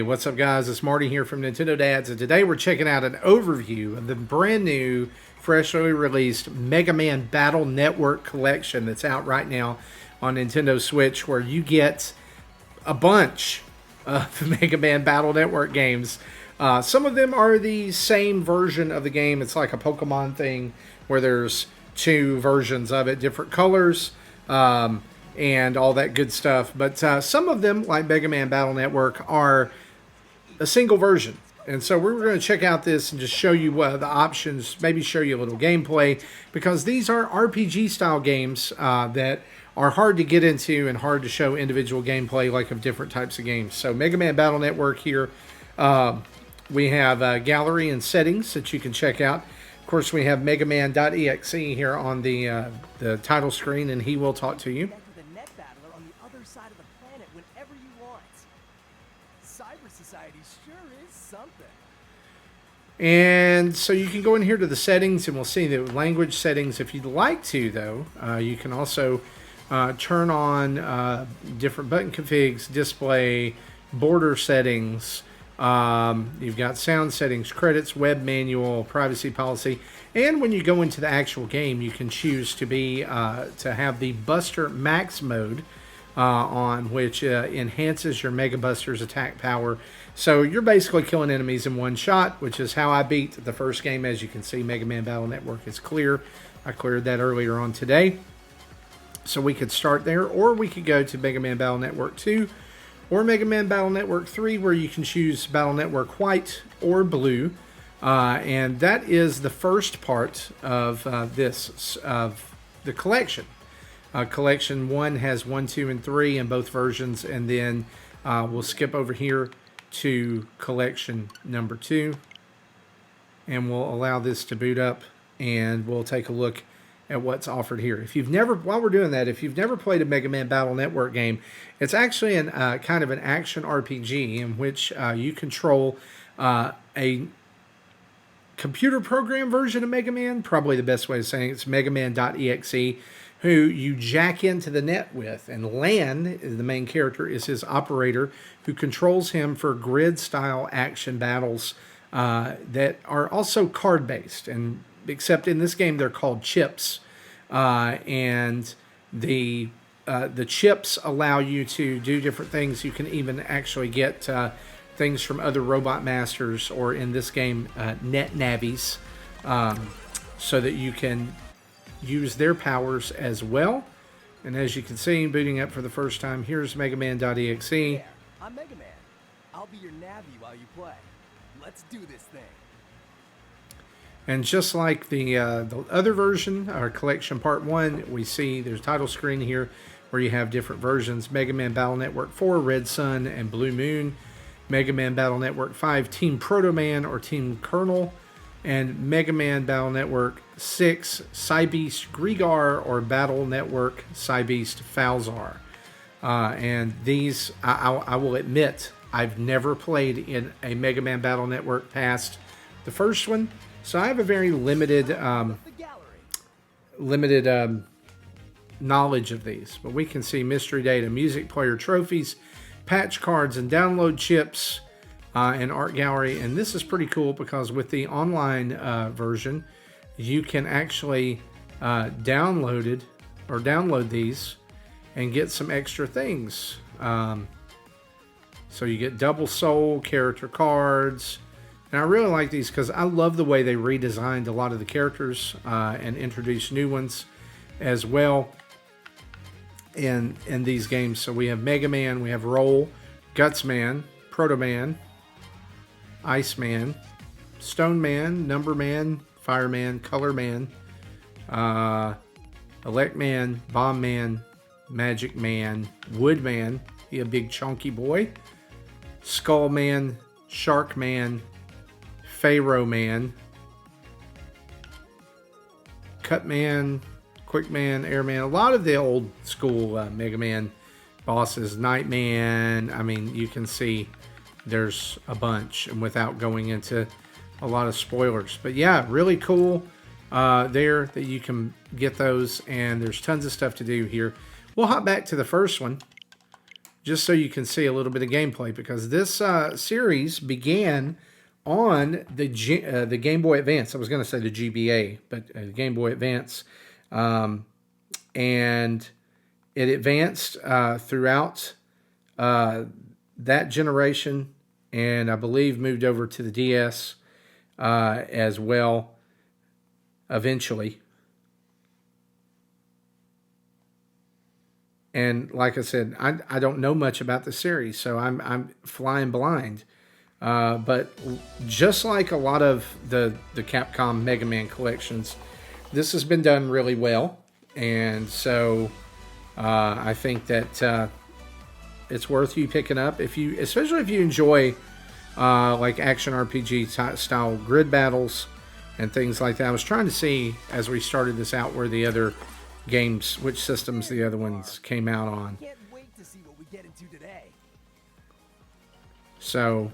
what's up guys? It's Marty here from Nintendo Dads, and today we're checking out an overview of the brand new, freshly released Mega Man Battle Network collection that's out right now on Nintendo Switch, where you get a bunch of Mega Man Battle Network games. Some of them are the same version of the game. It's like a Pokemon thing where there's two versions of it, different colors, and all that good stuff. But some of them, like Mega Man Battle Network, are a single version. And so we're going to check out this and just show you the options, maybe show you a little gameplay, because these are RPG style games that are hard to get into and hard to show individual gameplay like of different types of games. So Mega Man Battle Network here, we have a gallery and settings that you can check out. Of course, we have Mega Man.EXE here on the title screen, and he will talk to you. And so you can go in here to the settings, and we'll see the language settings. If you'd like to, though, you can also turn on different button configs, display, border settings. You've got sound settings, credits, web manual, privacy policy, and when you go into the actual game, you can choose to be to have the Buster Max mode on, which enhances your Mega Buster's attack power. So you're basically killing enemies in one shot, which is how I beat the first game. As you can see, Mega Man Battle Network is clear. I cleared that earlier on today. So we could start there, or we could go to Mega Man Battle Network 2 or Mega Man Battle Network 3, where you can choose Battle Network White or Blue. And that is the first part of the collection. Collection 1 has 1, 2, and 3 in both versions, and then we'll skip over here to collection number 2, and we'll allow this to boot up, and we'll take a look at what's offered here. If you've never, while we're doing that, if you've never played a Mega Man Battle Network game, it's actually an kind of an action RPG in which you control a computer program version of Mega Man, probably the best way of saying it. It's Mega Man.EXE, who you jack into the net with. And Lan, the main character, is his operator, who controls him for grid-style action battles that are also card-based. And except in this game, they're called chips. And the chips allow you to do different things. You can even actually get things from other Robot Masters, or in this game, Net Navis, so that you can use their powers as well. And as you can see, booting up for the first time, here's Mega Man.EXE. Yeah, I'm Mega Man. I'll be your Navi while you play. Let's do this thing. And just like the other version, our collection part 1, we see there's a title screen here where you have different versions. Mega Man Battle Network 4, Red Sun and Blue Moon. Mega Man Battle Network 5, Team Proto Man or Team Colonel. And Mega Man Battle Network 6, Cybeast Grigar or Battle Network Cybeast Falzar. And these, I will admit, I've never played in a Mega Man Battle Network past the first one. So I have a very limited knowledge of these. But we can see mystery data, music player trophies, patch cards, and download chips, and art gallery. And this is pretty cool because with the online version, you can actually download these and get some extra things. So you get double soul character cards. And I really like these because I love the way they redesigned a lot of the characters and introduced new ones as well in these games. So we have Mega Man, we have Roll, Guts Man, Proto Man, Ice Man, Stone Man, Number Man, Fire Man, Color Man, Elect Man, Bomb Man, Magic Man, Wood Man, he a big chunky boy, Skull Man, Shark Man, Pharaoh Man, Cut Man, Quick Man, Air Man, a lot of the old school Mega Man bosses, Night Man. I mean, you can see there's a bunch, and without going into a lot of spoilers. But yeah, really cool there that you can get those, and there's tons of stuff to do here. We'll hop back to the first one just so you can see a little bit of gameplay, because this series began on the Game Boy Advance. I was going to say the GBA, but the Game Boy Advance. And it advanced throughout that generation, and I believe moved over to the DS as well eventually. And like I said, I don't know much about the series, so I'm flying blind. But just like a lot of the Capcom Mega Man collections, this has been done really well. And so I think that it's worth you picking up, especially if you enjoy like action RPG style grid battles and things like that. I was trying to see as we started this out where the other games, which systems the other ones came out on. Can't wait to see what we get into today. So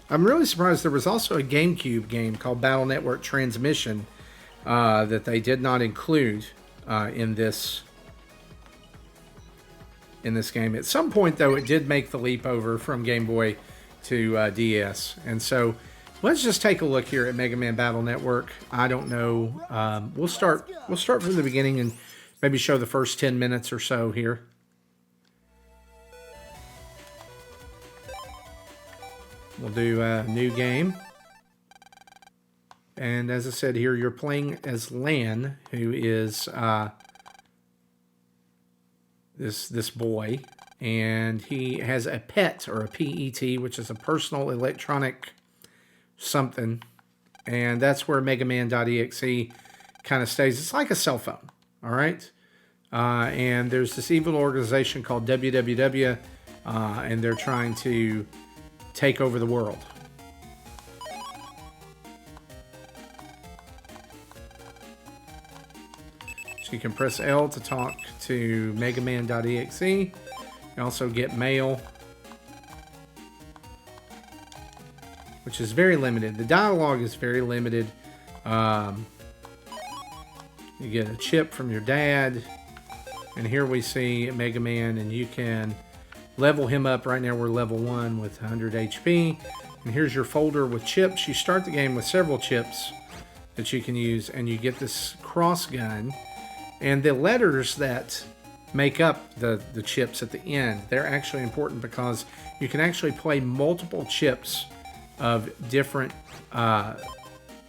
I'm really surprised there was also a GameCube game called Battle Network Transmission that they did not include in this game. At some point, though, it did make the leap over from Game Boy to DS. And so let's just take a look here at Mega Man Battle Network. I don't know. We'll start from the beginning and maybe show the first 10 minutes or so here. We'll do a new game. And as I said here, you're playing as Lan, who is this boy. And he has a pet, or a PET, which is a personal electronic something. And that's where Mega Man.EXE kind of stays. It's like a cell phone, all right? And there's this evil organization called WWW, and they're trying to take over the world. So you can press L to talk to Mega Man.EXE. You also get mail, which is very limited. The dialogue is very limited. You get a chip from your dad. And here we see Mega Man, and you can level him up. Right now we're level 1 with 100 HP. And here's your folder with chips. You start the game with several chips that you can use, and you get this cross gun. And the letters that make up the chips at the end, they're actually important because you can actually play multiple chips of different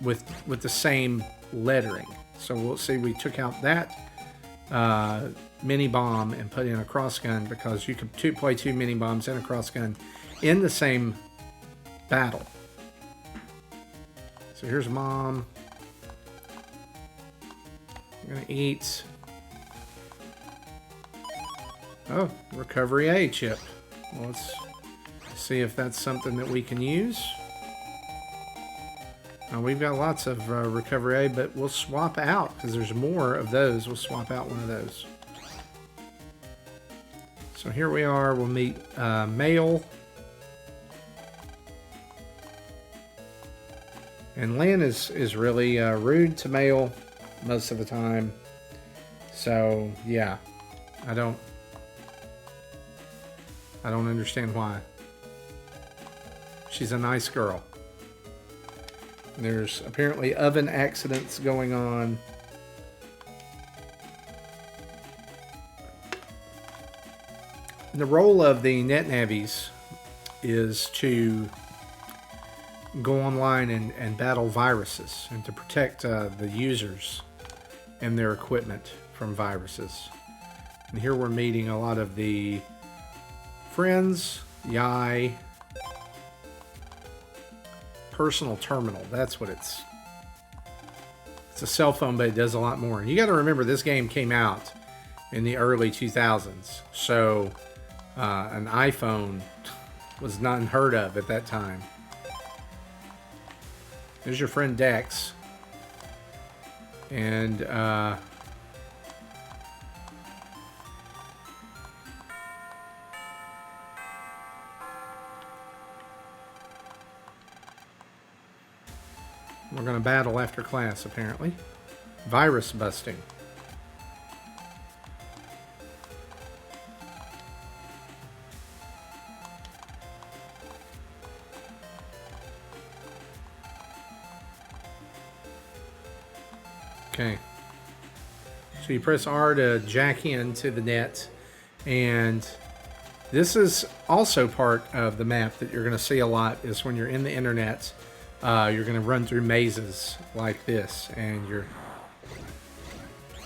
with the same lettering. So we'll see, we took out that mini bomb and put in a cross gun because you could play 2 mini bombs and a cross gun in the same battle. So here's Mom. I'm gonna eat. Oh, recovery A chip. Well, let's see if that's something that we can use. We've got lots of recovery A, but we'll swap out because there's more of those. We'll swap out one of those. So here we are. We'll meet Mail. And Lan is really rude to Mail most of the time. So yeah, I don't understand why. She's a nice girl. There's apparently oven accidents going on. The role of the NetNavies is to go online and battle viruses and to protect the users and their equipment from viruses. And here we're meeting a lot of the friends. Yai. Personal terminal. That's what it's. It's a cell phone, but it does a lot more. And you got to remember, this game came out in the early 2000s. So an iPhone was not unheard of at that time. There's your friend Dex. And We're going to battle after class, apparently. Virus busting. Okay. So you press R to jack into the net, and this is also part of the map that you're going to see a lot is when you're in the internet, you're going to run through mazes like this, and we're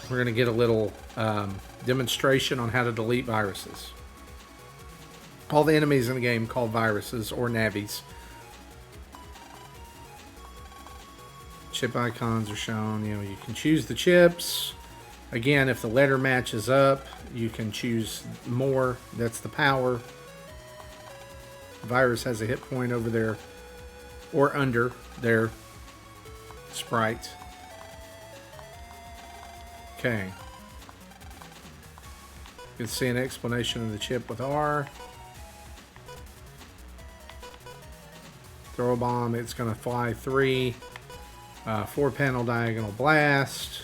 going to get a little demonstration on how to delete viruses. All the enemies in the game called viruses or navies. Chip icons are shown. You know, you can choose the chips. Again, if the letter matches up, you can choose more. That's the power. The virus has a hit point over there or under their sprite. Okay. You can see an explanation of the chip with R. Throw a bomb, it's going to fly 3. 4-panel diagonal blast.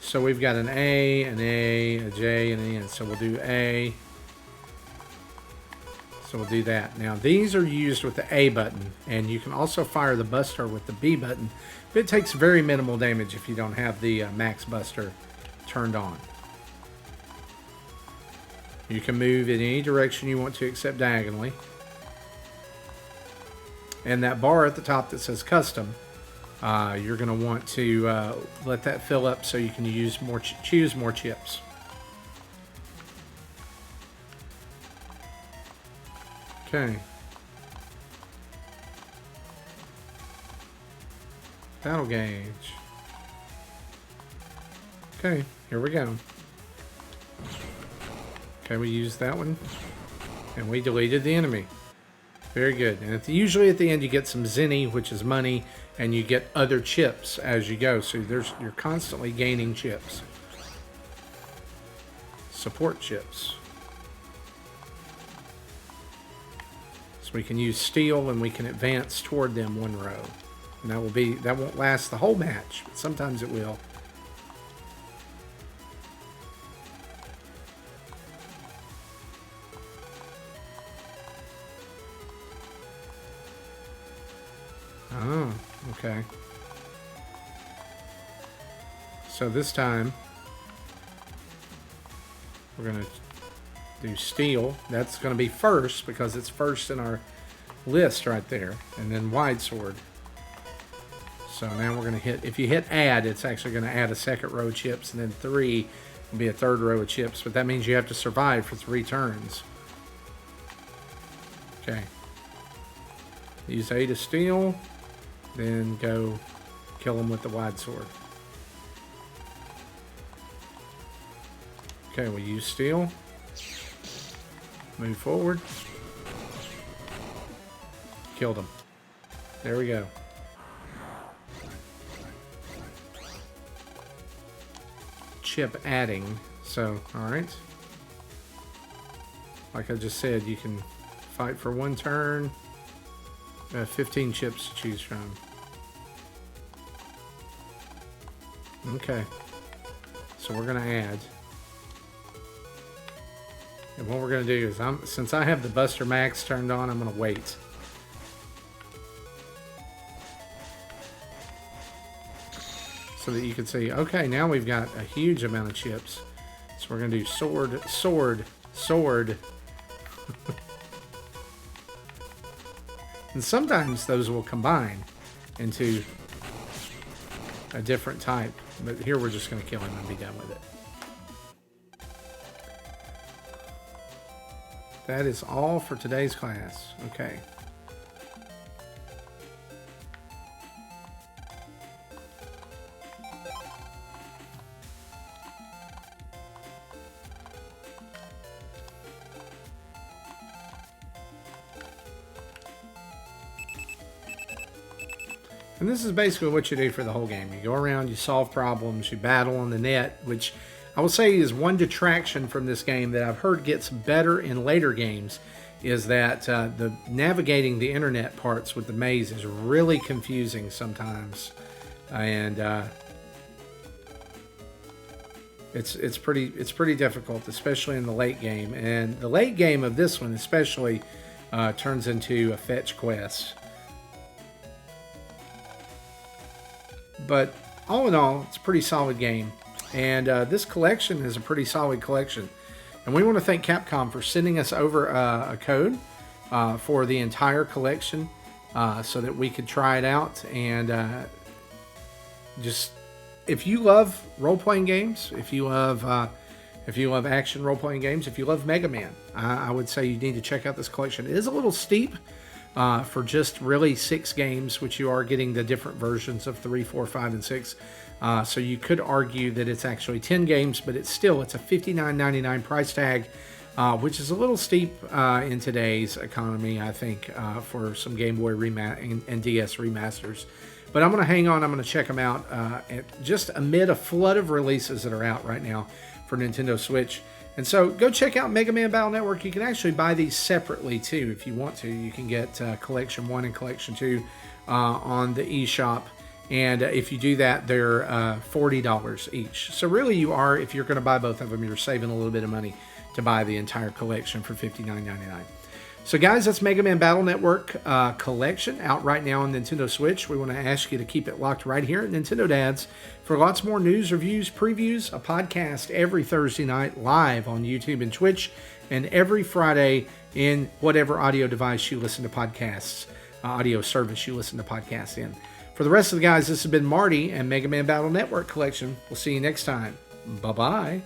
So we've got an A, an A, a J, and an N. So we'll do A. So we'll do that. Now these are used with the A button, and you can also fire the buster with the B button. But it takes very minimal damage if you don't have the max buster turned on. You can move in any direction you want to except diagonally. And that bar at the top that says custom, you're going to want to let that fill up so you can use more, choose more chips. Okay. Battle gauge. Okay, here we go. Okay, we used that one, and we deleted the enemy. Very good. And usually at the end you get some zenny, which is money, and you get other chips as you go. So you're constantly gaining chips. Support chips. So we can use steel and we can advance toward them one row. And that won't last the whole match, but sometimes it will. Oh, okay. So this time we're going to do steel. That's going to be first because it's first in our list right there. And then wide sword. So now we're going to hit, if you hit add, it's actually going to add a second row of chips, and then 3 will be a third row of chips. But that means you have to survive for 3 turns. Okay. Use A to steal. Then go kill them with the wide sword. Okay, we use steel. Move forward. Killed them. There we go. Chip adding. So, alright. Like I just said, you can fight for 1 turn. 15 chips to choose from. Okay. So we're going to add. And what we're going to do is, since I have the Buster Max turned on, I'm going to wait. So that you can see, okay, now we've got a huge amount of chips. So we're going to do sword, sword, sword. And sometimes those will combine into a different type. But here we're just going to kill him and be done with it. That is all for today's class. Okay. And this is basically what you do for the whole game. You go around, you solve problems, you battle on the net, which I will say is one detraction from this game that I've heard gets better in later games, is that the navigating the internet parts with the maze is really confusing sometimes, and it's pretty difficult, especially in the late game. And the late game of this one especially turns into a fetch quest. But all in all, it's a pretty solid game. And this collection is a pretty solid collection. And we want to thank Capcom for sending us over a code for the entire collection so that we could try it out. And just, if you love role-playing games, if you love action role-playing games, if you love Mega Man, I would say you need to check out this collection. It is a little steep for just really 6 games, which you are getting the different versions of 3, 4, 5, and 6. So you could argue that it's actually 10 games, but it's a $59.99 price tag, which is a little steep in today's economy, I think, for some Game Boy and DS remasters. But I'm going to hang on. I'm going to check them out just amid a flood of releases that are out right now for Nintendo Switch. And so go check out Mega Man Battle Network. You can actually buy these separately too if you want to. You can get Collection 1 and Collection 2 on the eShop. And if you do that, they're $40 each. So really you are, if you're going to buy both of them, you're saving a little bit of money to buy the entire collection for $59.99. So guys, that's Mega Man Battle Network collection out right now on Nintendo Switch. We want to ask you to keep it locked right here at Nintendo Dads for lots more news, reviews, previews, a podcast every Thursday night live on YouTube and Twitch, and every Friday in whatever audio device you listen to podcasts, audio service you listen to podcasts in. For the rest of the guys, this has been Marty and Mega Man Battle Network collection. We'll see you next time. Bye-bye.